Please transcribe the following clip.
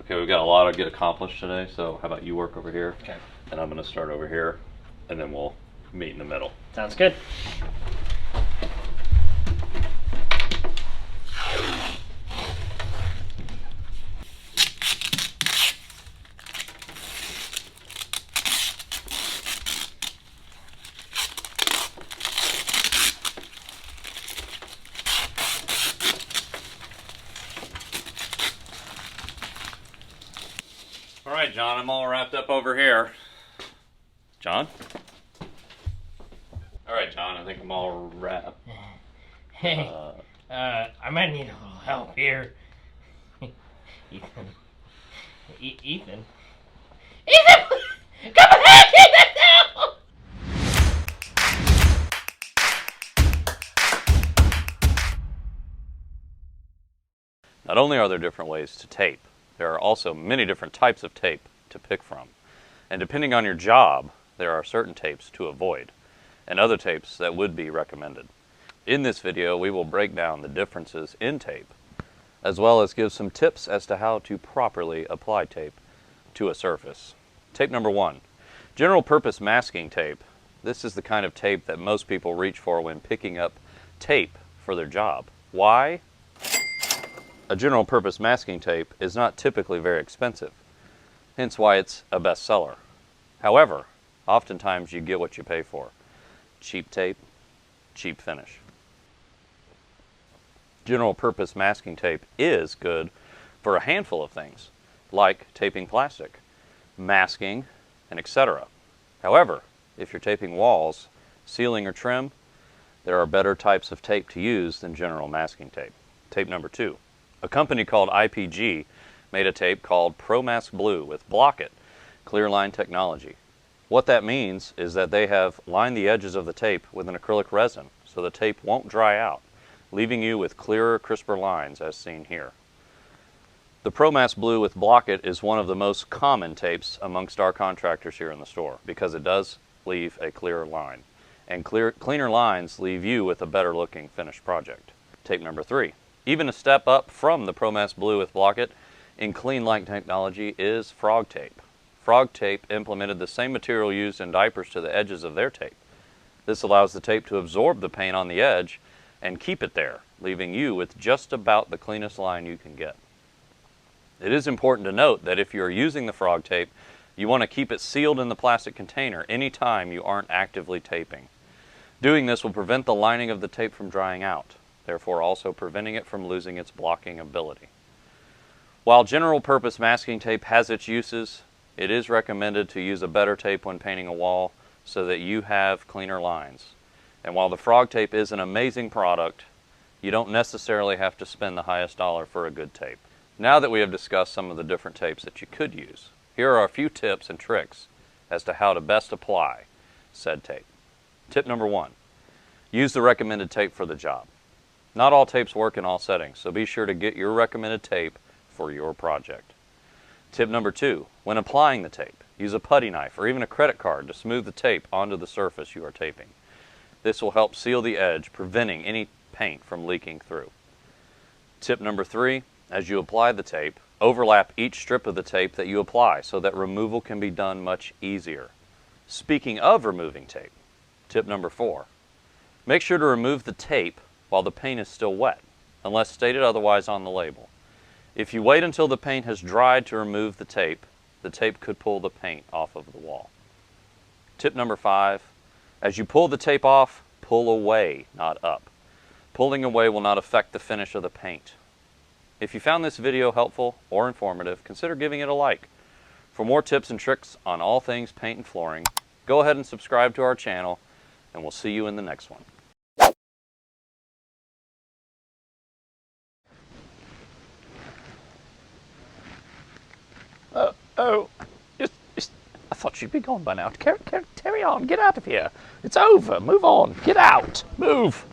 Okay, we've got a lot to get accomplished today, so how about you work over here? Okay. And I'm going to start over here, and then we'll meet in the middle. Sounds good. All right, John, I'm all wrapped up over here. John? All right, John, I think I'm all wrapped. Hey, I might need a little help here. Ethan. Ethan? Ethan! Come back, Ethan, now! Not only are there different ways to tape, there are also many different types of tape to pick from. And depending on your job, there are certain tapes to avoid, and other tapes that would be recommended. In this video, we will break down the differences in tape, as well as give some tips as to how to properly apply tape to a surface. Tape number 1, general purpose masking tape. This is the kind of tape that most people reach for when picking up tape for their job. Why? A general purpose masking tape is not typically very expensive, hence why it's a bestseller. However, oftentimes you get what you pay for. Cheap tape, cheap finish. General purpose masking tape is good for a handful of things, like taping plastic, masking, and etc. However, if you're taping walls, ceiling, or trim, there are better types of tape to use than general masking tape. Tape number 2. A company called IPG made a tape called ProMask Blue with Block-It clear line technology. What that means is that they have lined the edges of the tape with an acrylic resin so the tape won't dry out, leaving you with clearer, crisper lines as seen here. The ProMask Blue with Block-It is one of the most common tapes amongst our contractors here in the store because it does leave a clearer line, and cleaner lines leave you with a better looking finished project. Tape number 3. Even a step up from the ProMask Blue with Block-It in clean line technology is frog tape. Frog tape implemented the same material used in diapers to the edges of their tape. This allows the tape to absorb the paint on the edge and keep it there, leaving you with just about the cleanest line you can get. It is important to note that if you are using the frog tape, you want to keep it sealed in the plastic container anytime you aren't actively taping. Doing this will prevent the lining of the tape from drying out, therefore also preventing it from losing its blocking ability. While general purpose masking tape has its uses, it is recommended to use a better tape when painting a wall so that you have cleaner lines. And while the frog tape is an amazing product, you don't necessarily have to spend the highest dollar for a good tape. Now that we have discussed some of the different tapes that you could use, here are a few tips and tricks as to how to best apply said tape. Tip number 1, use the recommended tape for the job. Not all tapes work in all settings, so be sure to get your recommended tape for your project. Tip number 2, when applying the tape, use a putty knife or even a credit card to smooth the tape onto the surface you are taping. This will help seal the edge, preventing any paint from leaking through. Tip number 3, as you apply the tape, overlap each strip of the tape that you apply so that removal can be done much easier. Speaking of removing tape, tip number 4, make sure to remove the tape while the paint is still wet, unless stated otherwise on the label. If you wait until the paint has dried to remove the tape could pull the paint off of the wall. Tip number 5, as you pull the tape off, pull away, not up. Pulling away will not affect the finish of the paint. If you found this video helpful or informative, consider giving it a like. For more tips and tricks on all things paint and flooring, go ahead and subscribe to our channel, and we'll see you in the next one. I thought you'd be gone by now. Carry on, get out of here. It's over, move on, get out, move.